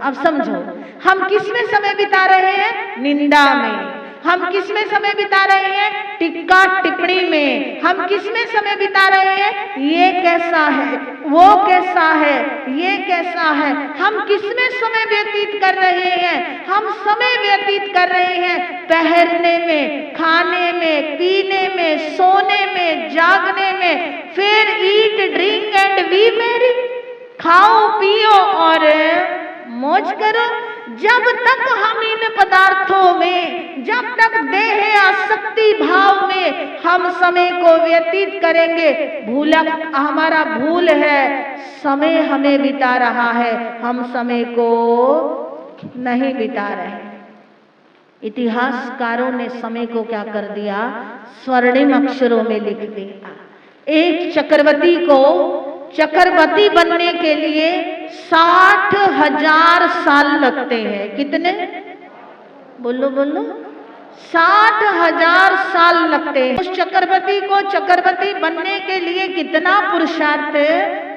अब समझो, हम किस में समय बिता रहे हैं? निंदा में। हम किस में समय बिता रहे हैं? टिक्का टिप्पणी में। हम किस में समय बिता रहे हैं? ये कैसा है, वो कैसा है, ये कैसा है। हम किस में समय व्यतीत कर रहे हैं? हम समय व्यतीत कर रहे हैं पहनने में, खाने में, पीने में, सोने में, जागने में। फिर eat drink and B Mary, खाओ पियो और मौज करो। जब तक हम इन पदार्थों में, जब तक देह आसक्ति भाव में हम समय को व्यतीत करेंगे, भूलक हमारा भूल है, समय हमें बिता रहा है, हम समय को नहीं बिता रहे। इतिहासकारों ने समय को क्या कर दिया? स्वर्णिम अक्षरों में लिख दिया। एक चक्रवर्ती को चक्रवर्ती बनने के लिए 60,000 साल लगते हैं। कितने? बोलो बोलो। 60,000 साल लगते हैं। उस चक्रवर्ती को चक्रवर्ती बनने के लिए कितना पुरुषार्थ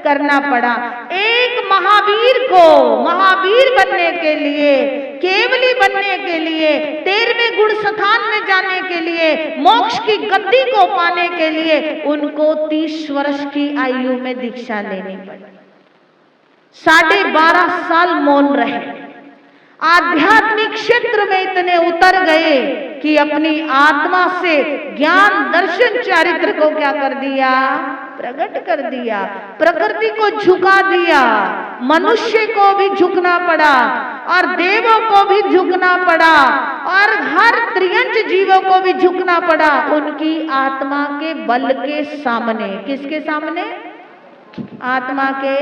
करना पड़ा। एक महावीर को महावीर बनने के लिए, केवली बनने के लिए, 13वें गुण स्थान में जाने के लिए, मोक्ष की गद्दी को पाने के लिए उनको 30 वर्ष की आयु में दीक्षा लेनी पड़ी। 12.5 साल मौन रहे, आध्यात्मिक क्षेत्र में इतने उतर गए कि अपनी आत्मा से ज्ञान दर्शन चारित्र को क्या कर दिया? प्रकट कर दिया। प्रकृति को झुका दिया, मनुष्य को भी झुकना पड़ा और देवों को भी झुकना पड़ा और हर त्रियंच जीवों को भी झुकना पड़ा उनकी आत्मा के बल के सामने। किसके सामने? आत्मा के।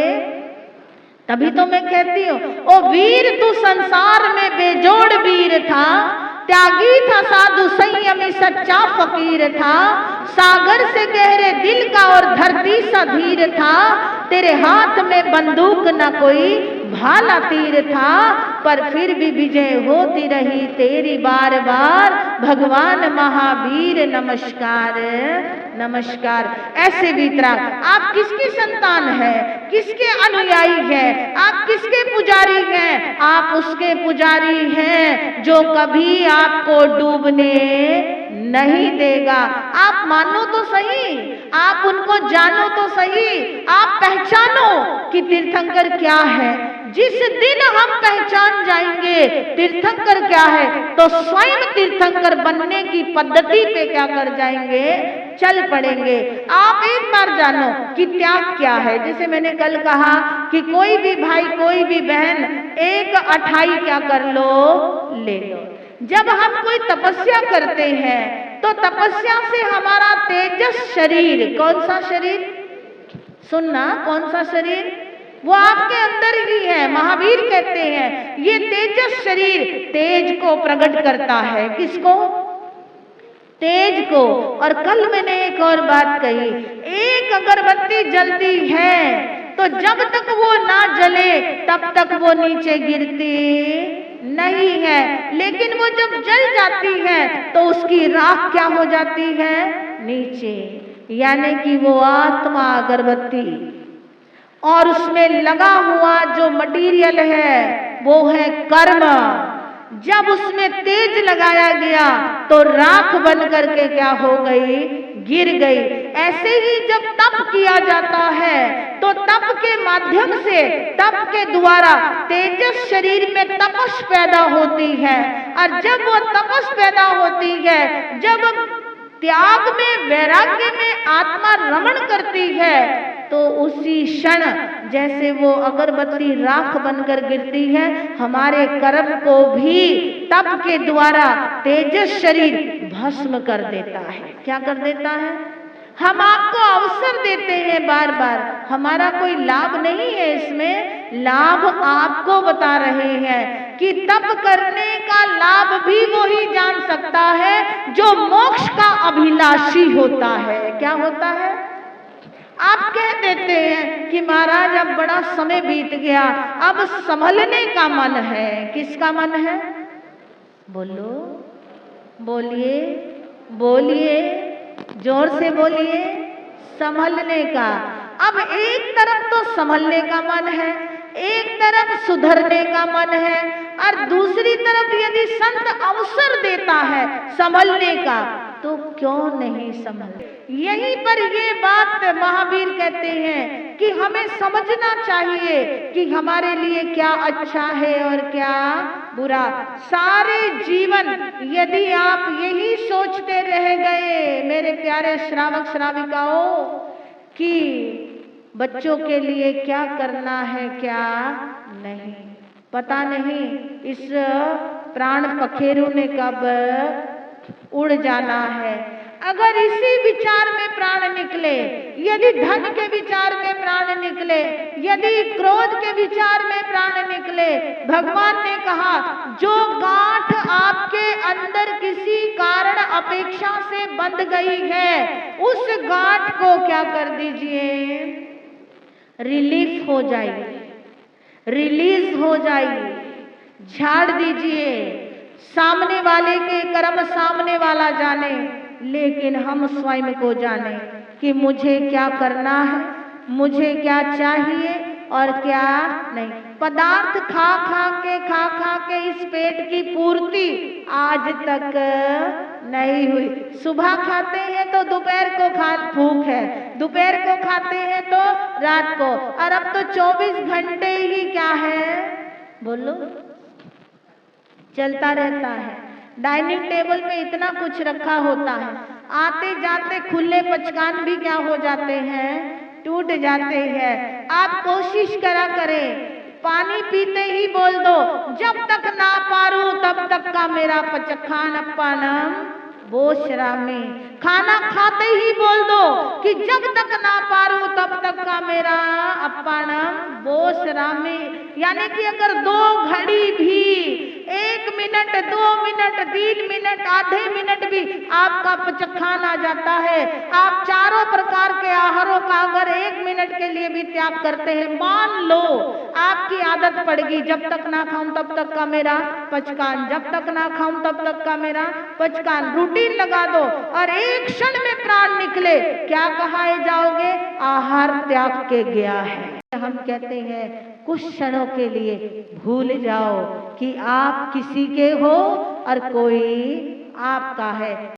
तभी तो मैं कहती हूँ, ओ वीर तू संसार में बेजोड़ वीर था, त्यागी था, साधु संयमी सच्चा फकीर था, सागर से गहरे दिल का और धरती सा धीर था, तेरे हाथ में बंदूक न कोई भाला तीर था, पर फिर भी विजय होती रही तेरी बार बार, भगवान महावीर नमस्कार नमस्कार। ऐसे वीतराग। आप किसकी संतान है? किसके अनुयायी है? आप किसके पुजारी हैं? आप उसके पुजारी हैं जो कभी आपको डूबने नहीं देगा। आप मानो तो सही, आप उनको जानो तो सही, आप पहचानो कि तीर्थंकर क्या है। जिस दिन हम पहचान जाएंगे तीर्थंकर क्या है, तो स्वयं तीर्थंकर बनने की पद्धति पे क्या कर जाएंगे? चल पड़ेंगे। आप एक बार जानो कि त्याग क्या है। जैसे मैंने कल कहा कि कोई भी भाई, कोई भी बहन एक अठाई क्या कर लो? ले लो। जब हम कोई तपस्या करते हैं तो तपस्या से हमारा तेजस शरीर, कौन सा शरीर? सुनना, कौन सा शरीर? वो आपके अंदर ही है। महावीर कहते हैं ये तेजस शरीर तेज को प्रकट करता है। किसको? तेज को। और कल मैंने एक और बात कही, एक अगरबत्ती जलती है तो जब तक वो ना जले तब तक वो नीचे गिरती नहीं है, लेकिन वो जब जल जाती है तो उसकी राख क्या हो जाती है? नीचे। यानी कि वो आत्मा अगरबत्ती और उसमें लगा हुआ जो मटीरियल है वो है कर्म। जब उसमें तेज लगाया गया तो राख बन करके क्या हो गई? गिर गई। ऐसे ही जब तप किया जाता है तो तप के माध्यम से, तप के द्वारा तेजस शरीर में तपस पैदा होती है, और जब वो तपस पैदा होती है, जब त्याग में, वैराग्य में आत्मा रमण करती है, तो उसी क्षण जैसे वो अगरबत्ती राख बनकर गिरती है, हमारे कर्म को भी तप के द्वारा तेजस शरीर भस्म कर देता है। क्या कर देता है? हम आपको अवसर देते हैं बार बार, हमारा कोई लाभ नहीं है इसमें, लाभ आपको बता रहे हैं कि तप करने का लाभ भी वो ही जान सकता है जो मोक्ष का अभिलाषी होता है। क्या होता है? आप कह देते हैं कि महाराज अब बड़ा समय बीत गया, अब संभलने का मन है। किसका मन है? बोलो, बोलिए, बोलिए, जोर से बोलिए। संभलने का। अब एक तरफ तो संभलने का मन है, एक तरफ सुधरने का मन है और दूसरी तरफ यदि संत अवसर देता है संभलने का तो क्यों नहीं संभल। यहीं पर ये बात महावीर कहते हैं कि हमें समझना चाहिए कि हमारे लिए क्या अच्छा है और क्या बुरा। सारे जीवन यदि आप यही सोचते रह गए मेरे प्यारे श्रावक श्राविकाओं कि बच्चों के लिए क्या करना है क्या नहीं, पता नहीं इस प्राण पखेरु ने कब उड़ जाना है। अगर इसी विचार में प्राण निकले, यदि धन के विचार में प्राण निकले, यदि क्रोध के विचार में प्राण निकले, भगवान ने कहा जो गांठ आपके अंदर किसी कारण अपेक्षा से बंध गई है उस गांठ को क्या कर दीजिए, रिलीफ हो जाएगी, रिलीज हो जाएगी, झाड़ दीजिए। सामने वाले के कर्म सामने वाला जाने, लेकिन हम स्वयं को जाने कि मुझे क्या करना है, मुझे क्या चाहिए और क्या नहीं। पदार्थ खा खा के इस पेट की पूर्ति आज तक नहीं हुई। सुबह खाते हैं तो दोपहर को भूख है, दोपहर को खाते हैं तो रात को, और अब तो 24 घंटे ही क्या है बोलो चलता रहता है। डाइनिंग टेबल पे इतना कुछ रखा होता है, आते जाते खुले पचकान भी क्या हो जाते हैं, टूट जाते हैं। आप कोशिश करा करें, पानी पीते ही बोल दो जब तक ना पारू तब तक का मेरा पचखान अपनम बोशरामी। खाना खाते ही बोल दो कि जब तक ना पारू तब तक का मेरा अपनम बोशरामी। यानी कि अगर 2 घड़ी भी, 1 मिनट, 2 मिनट, 3 मिनट, आधे मिनट भी आपका पचखान आ जाता है, आप चारों प्रकार के आहारों का अगर 1 मिनट के लिए भी त्याग करते हैं, मान लो आपकी आदत पड़ेगी जब तक ना खाऊं तब तक का मेरा पचकान, जब तक ना खाऊं तब तक का मेरा पचकान। रूटीन लगा दो और एक क्षण में प्राण निकले, क्या कहाए जाओगे, आहार त्याग के गया है। हम कहते हैं कुछ क्षणों के लिए भूल जाओ कि आप किसी के हो और कोई आपका है।